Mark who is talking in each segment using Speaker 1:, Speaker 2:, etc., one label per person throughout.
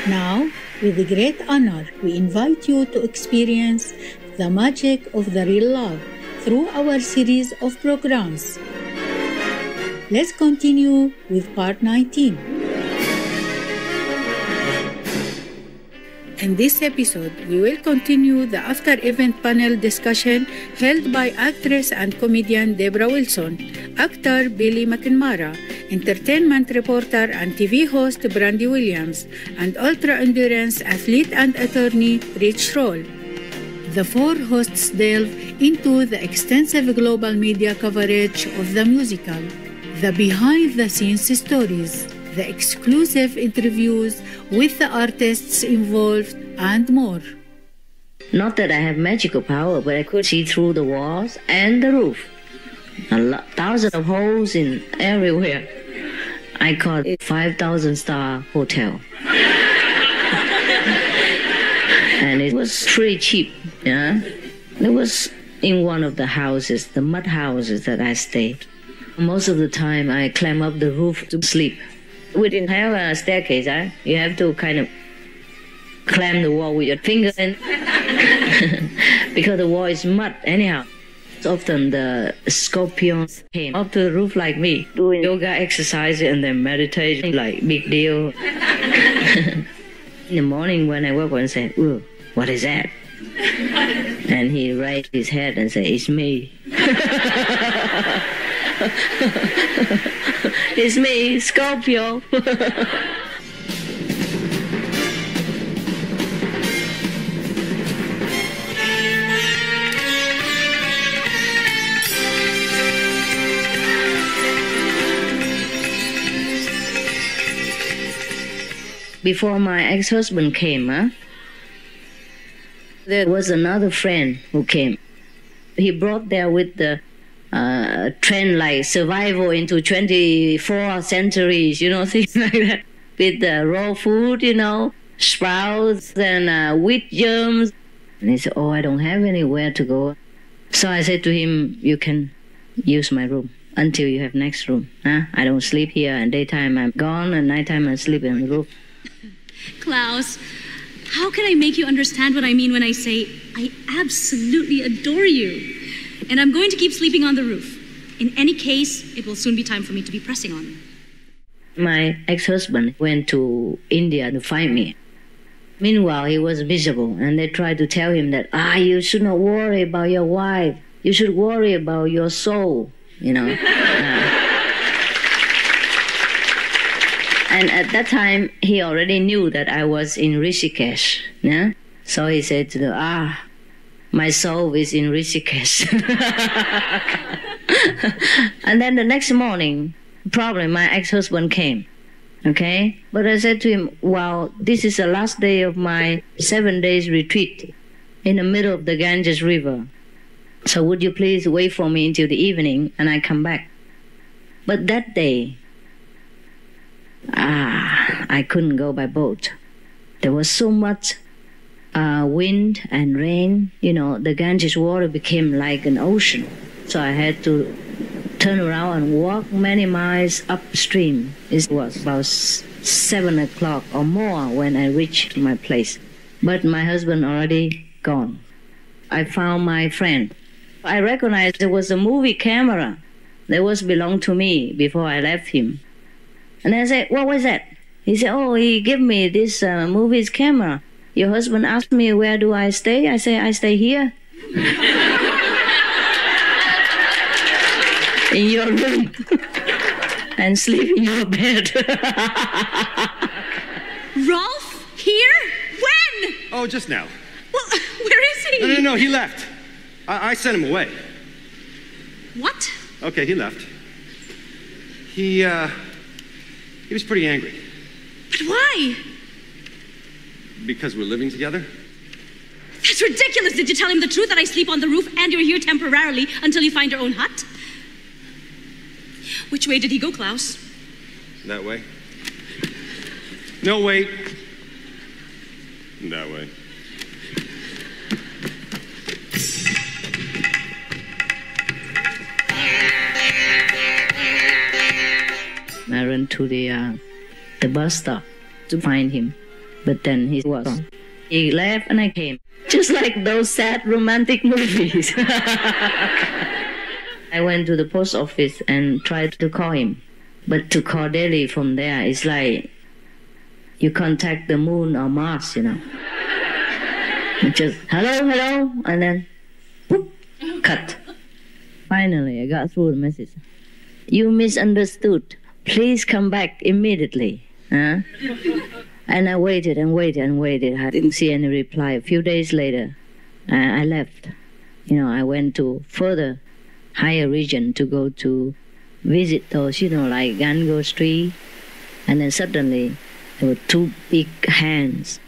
Speaker 1: Now, with great honor, we invite you to experience the magic of the real love through our series of programs. Let's continue with part 19. In this episode, we will continue the after-event panel discussion held by actress and comedian Deborah Wilson, actor Billy McNamara, entertainment reporter and TV host Brandy Williams, and ultra-endurance athlete and attorney Rich Roll. The four hosts delve into the extensive global media coverage of the musical, the behind-the-scenes stories, the exclusive interviews with the artists involved, and more.
Speaker 2: Not that I have magical power, but I could see through the walls and the roof. Thousands of holes in everywhere. I called it 5,000-star hotel. And it was pretty cheap, yeah. It was in one of the houses, the mud houses that I stayed. Most of the time, I climb up the roof to sleep. We didn't have a staircase, huh? You have to kind of climb the wall with your finger and because the wall is mud anyhow. Often the scorpions came up to the roof like me, doing yoga exercise and then meditation, like big deal. In the morning when I woke up and said, "Ooh, what is that?" And he raised his head and said, "It's me." It's me, Scorpio. Before my ex-husband came, there was another friend who came. He brought there with the trend like survival into 24th centuries, things like that. With raw food, sprouts and wheat germs. And he said, "Oh, I don't have anywhere to go." So I said to him, "You can use my room until you have next room. I don't sleep here, and daytime I'm gone, and nighttime I sleep in the roof."
Speaker 3: Klaus, how can I make you understand what I mean when I say I absolutely adore you? And I'm going to keep sleeping on the roof. In any case, it will soon be time for me to be pressing on.
Speaker 2: My ex-husband went to India to find me. Meanwhile, he was miserable, and they tried to tell him that, you should not worry about your wife. You should worry about your soul, And at that time, he already knew that I was in Rishikesh. Yeah? So he said to them, my soul is in Rishikesh. And then the next morning, probably my ex-husband came. Okay? But I said to him, well, this is the last day of my 7 days retreat in the middle of the Ganges River. So would you please wait for me until the evening and I come back? But that day, I couldn't go by boat. There was so much wind and rain. The Ganges water became like an ocean. So I had to turn around and walk many miles upstream. It was about 7 o'clock or more when I reached my place. But my husband already gone. I found my friend. I recognized it was a movie camera that was belonged to me before I left him. And I said, what was that? He said, he gave me this movie's camera. Your husband asked me, where do I stay? I said, I stay here. In your room. And sleep in your bed.
Speaker 3: Rolf? Here? When?
Speaker 4: Oh, just now.
Speaker 3: Well, where is he?
Speaker 4: No, he left. I sent him away.
Speaker 3: What?
Speaker 4: Okay, he left. He was pretty angry.
Speaker 3: But why?
Speaker 4: Because we're living together?
Speaker 3: That's ridiculous. Did you tell him the truth, that I sleep on the roof and you're here temporarily until you find your own hut? Which way did he go, Klaus?
Speaker 4: That way. No, wait. That way.
Speaker 2: I ran to the bus stop to find him. But then he was. He left and I came. Just like those sad romantic movies. I went to the post office and tried to call him. But to call Delhi from there is like you contact the moon or Mars, you know. Just hello, hello, and then whoop, cut. Finally, I got through the message. You misunderstood. Please come back immediately. Huh? And I waited and waited and waited. I didn't see any reply. A few days later, I left. You know, I went to further higher region to go to visit those, you know, like Gango Street. And then suddenly, there were two big hands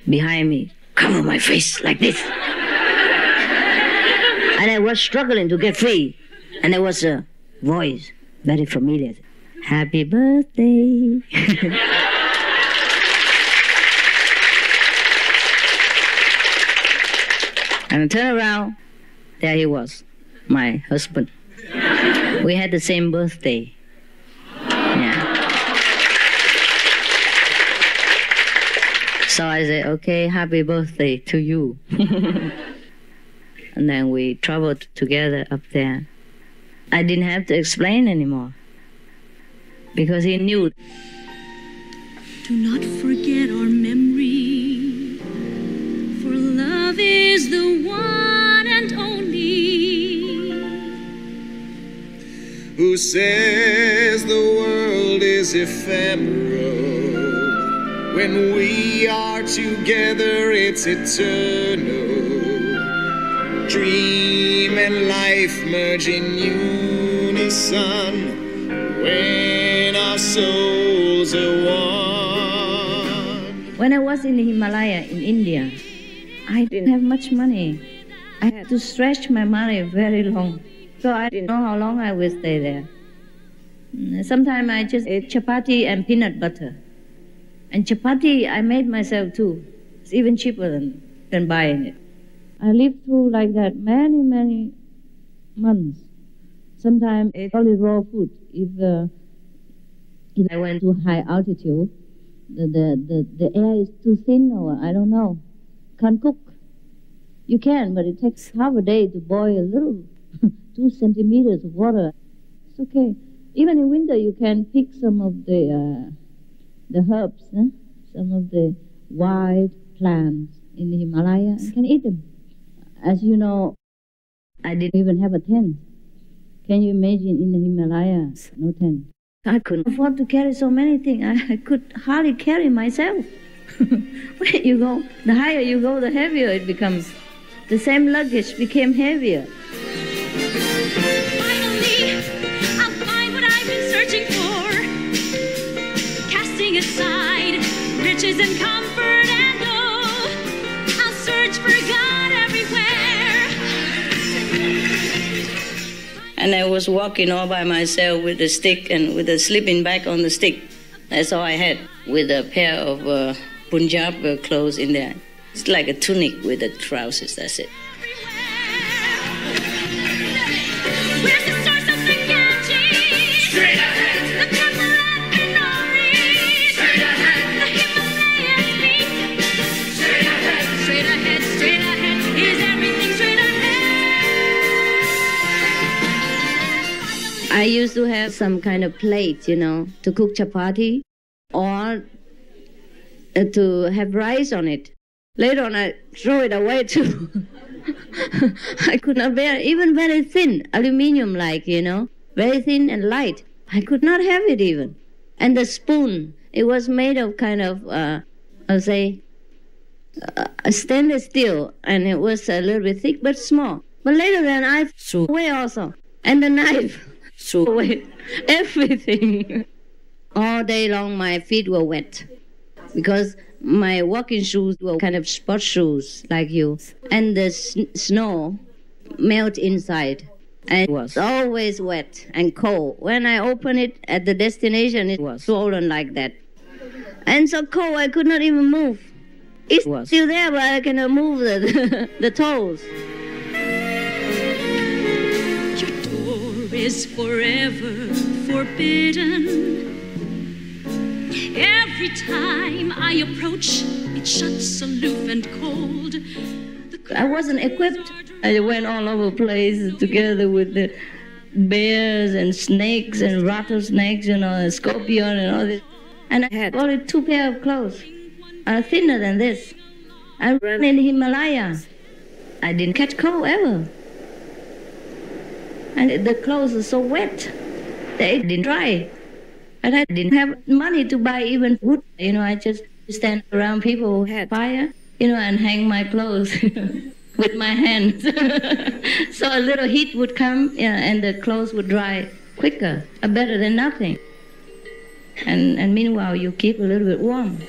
Speaker 2: behind me, cover my face like this. And I was struggling to get free. And there was a voice, very familiar. Happy birthday. And I turned around, there he was, my husband. We had the same birthday. Yeah. So I said, okay, happy birthday to you. And then we traveled together up there. I didn't have to explain anymore because he knew.
Speaker 3: Do not forget our memory, for love is the one and only.
Speaker 5: Who says the world is ephemeral? When we are together, it's eternal. Dream and life merge in unison when our souls are one.
Speaker 2: When I was in the Himalaya in India, I didn't have much money. I had to stretch my money very long. So I didn't know how long I would stay there. Sometimes I just ate chapati and peanut butter. And chapati I made myself too. It's even cheaper than buying it. I lived through like that many, many months. Sometimes I ate only raw food. If I went to high altitude, the air is too thin or I don't know. Can't cook. You can, but it takes half a day to boil a little 2 centimeters of water. It's okay. Even in winter, you can pick some of the herbs, some of the wild plants in the Himalaya. You can eat them. As you know, I didn't even have a tent. Can you imagine in the Himalaya, no tent? I couldn't afford to carry so many things. I could hardly carry myself. Where you go, the higher you go, the heavier it becomes. The same luggage became heavier.
Speaker 3: Finally, I'll find what I've been searching for. Casting aside riches and comfort and oh, I'll search for God everywhere.
Speaker 2: And I was walking all by myself with a stick and with a sleeping bag on the stick. That's all I had, with a pair of Punjab clothes in there. It's like a tunic with the trousers, that's it.
Speaker 3: Where's the source of the Ganges? Straight ahead. The Kamaran Kanari. Straight ahead. The Himalayan peak. Straight ahead. Straight ahead, straight ahead. Is everything straight ahead?
Speaker 2: I used to have some kind of plate, you know, to cook chapati or to have rice on it. Later on, I throw it away too. I could not bear it. Even very thin, aluminium-like, you know, very thin and light. I could not have it even. And the spoon, it was made of kind of, I'll say, a stainless steel, and it was a little bit thick but small. But later then, I threw away also. And the knife, threw away everything. All day long, my feet were wet because my walking shoes were kind of sport shoes like you. And the snow melt inside. And it was always wet and cold. When I opened it at the destination, it was swollen like that. And so cold, I could not even move. It's still there, but I cannot move the toes.
Speaker 3: Your door is forever forbidden. Every every time I approach, it shuts aloof and cold.
Speaker 2: I wasn't equipped. I went all over the place together with the bears and snakes and rattlesnakes, and scorpion and all this. And I had only 2 pairs of clothes, thinner than this. I ran in the Himalaya. I didn't catch cold ever. And the clothes were so wet, they didn't dry. And I didn't have money to buy even wood. I just stand around people who had fire, and hang my clothes with my hands. So a little heat would come, and the clothes would dry quicker, better than nothing. And meanwhile, you keep a little bit warm.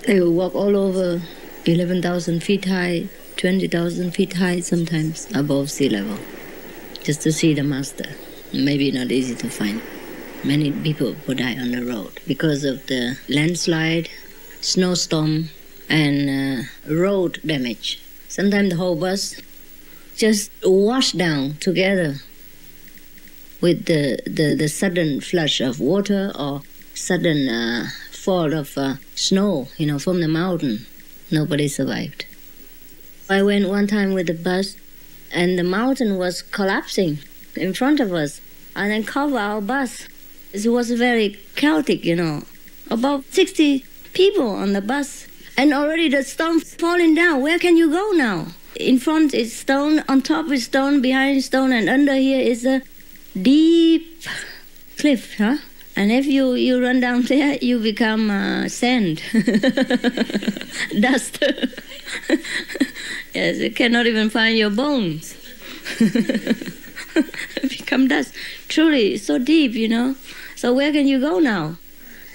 Speaker 2: They will walk all over 11,000 feet high, 20,000 feet high, sometimes above sea level, just to see the master. Maybe not easy to find. Many people would die on the road because of the landslide, snowstorm, and road damage. Sometimes the whole bus just washed down together with the sudden flush of water or sudden fall of snow, from the mountain. Nobody survived. I went one time with the bus, and the mountain was collapsing in front of us, and then covered our bus. It was very chaotic, About 60 people on the bus, and already the stone falling down. Where can you go now? In front is stone, on top is stone, behind is stone, and under here is a deep cliff, huh? And if you run down there, you become sand, dust. Yes, you cannot even find your bones. Become dust. Truly, it's so deep, So where can you go now?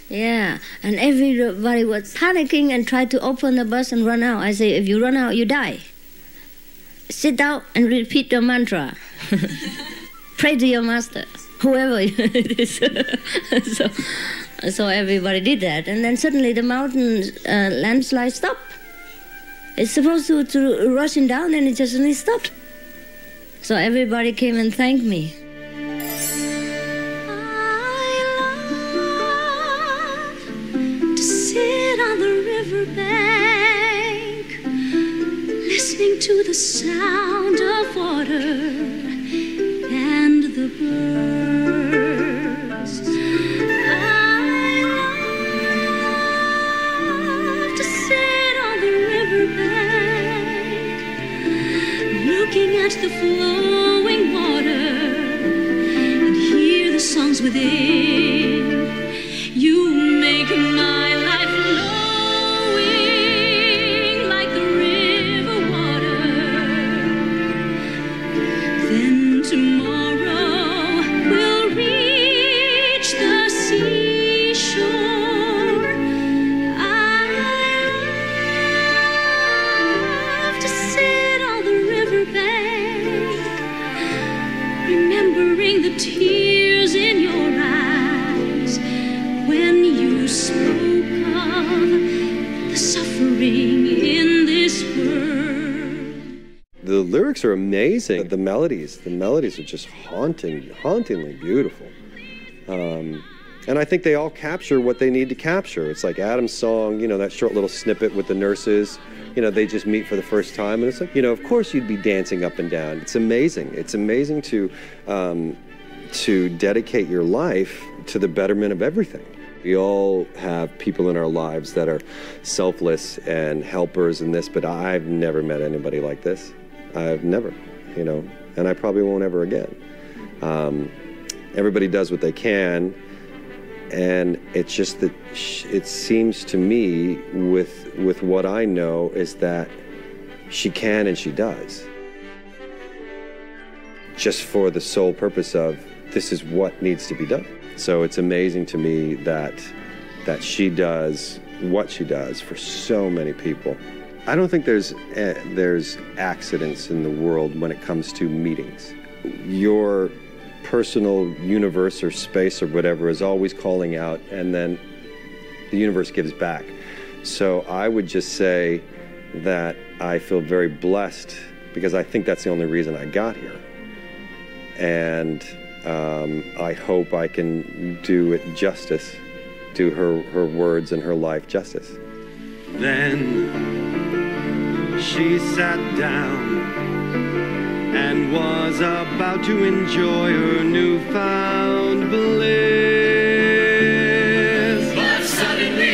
Speaker 2: Yeah, and everybody was panicking and tried to open the bus and run out. I say, if you run out, you die. Sit down and repeat your mantra. Pray to your master. Whoever it is. So everybody did that. And then suddenly the mountain landslide stopped. It's supposed to rushing down, and it just suddenly stopped. So everybody came and thanked me.
Speaker 3: I love to sit on the riverbank, listening to the sound of water and the birds. I love to sit on the riverbank, looking at the flowing water and hear the songs within. You make my life flowing like the river water. Then tomorrow we'll reach the seashore. I love to sit on the riverbank, remembering the tears in your eyes when you spoke of the suffering in this world.
Speaker 4: The lyrics are amazing. The melodies are just hauntingly beautiful. And I think they all capture what they need to capture. It's like Adam's song, that short little snippet with the nurses. They just meet for the first time, and it's like, of course you'd be dancing up and down. It's amazing. It's amazing to dedicate your life to the betterment of everything. We all have people in our lives that are selfless and helpers and this, but I've never met anybody like this. I've never, and I probably won't ever again. Everybody does what they can, and it's just that it seems to me with what I know is that she can and she does. Just for the sole purpose of this is what needs to be done. So it's amazing to me that she does what she does for so many people. I don't think there's accidents in the world when it comes to meetings. Your personal universe or space or whatever is always calling out, and then the universe gives back. So I would just say that I feel very blessed because I think that's the only reason I got here. And I hope I can do it justice, do her words and her life justice.
Speaker 5: Then she sat down and was about to enjoy her newfound bliss. But suddenly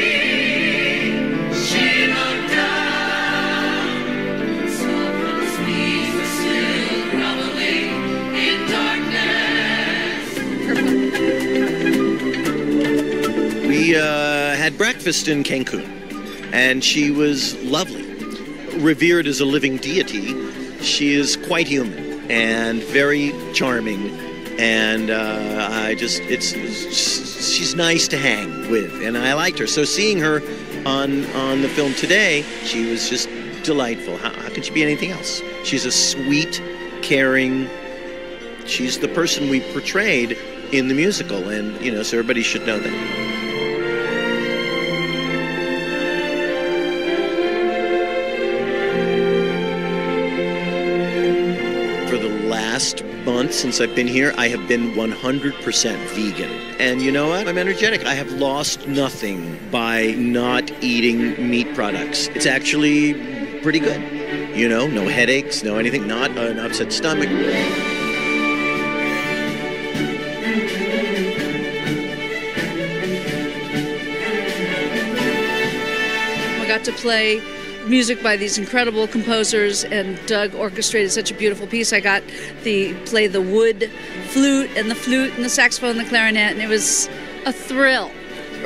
Speaker 5: she looked down and saw those knees were still groveling in darkness. We had breakfast in Cancun, and she was lovely. Revered as a living deity, she is quite human and very charming, and she's nice to hang with, and I liked her. So seeing her on the film today, she was just delightful. How could she be anything else? She's a sweet, caring. She's the person we portrayed in the musical, and so everybody should know that. Last month since I've been here, I have been 100% vegan. And you know what? I'm energetic. I have lost nothing by not eating meat products. It's actually pretty good. No headaches, no anything, not an upset stomach.
Speaker 6: I got to play music by these incredible composers, and Doug orchestrated such a beautiful piece. I got to play the wood flute and the saxophone and the clarinet, and it was a thrill.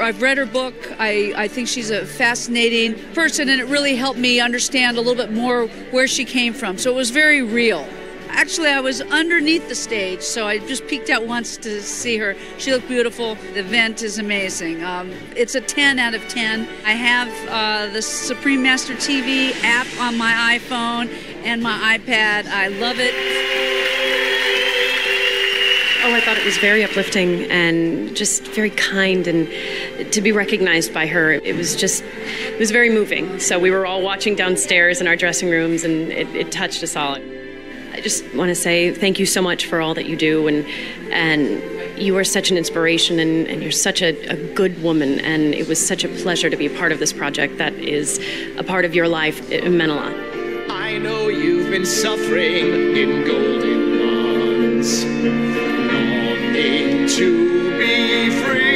Speaker 6: I've read her book. I think she's a fascinating person, and it really helped me understand a little bit more where she came from. So it was very real. Actually, I was underneath the stage, so I just peeked out once to see her. She looked beautiful. The event is amazing. It's a 10 out of 10. I have the Supreme Master TV app on my iPhone and my iPad. I love it.
Speaker 7: Oh, I thought it was very uplifting and just very kind, and to be recognized by her, it was very moving. So we were all watching downstairs in our dressing rooms, and it touched us all. I just want to say thank you so much for all that you do, and you are such an inspiration, and you're such a good woman, and it was such a pleasure to be a part of this project that is a part of your life. It meant a lot.
Speaker 5: I know you've been suffering in golden months, longing to be free.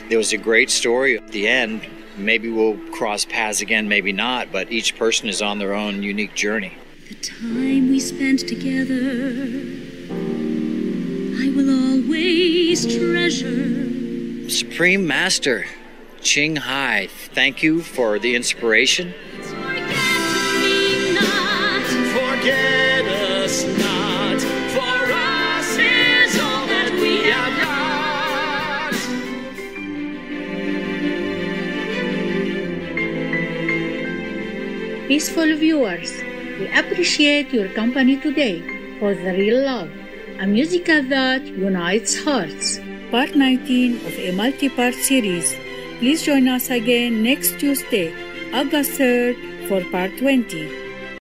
Speaker 8: There was a great story at the end. Maybe we'll cross paths again, maybe not, but each person is on their own unique journey.
Speaker 3: The time we spent together, I will always treasure.
Speaker 8: Supreme Master Ching Hai, thank you for the inspiration.
Speaker 5: Forget us not, for us is all that we have got.
Speaker 1: Peaceful viewers, we appreciate your company today for The Real Love, a musical that unites hearts. Part 19 of a multi-part series. Please join us again next Tuesday, August 3rd, for Part 20.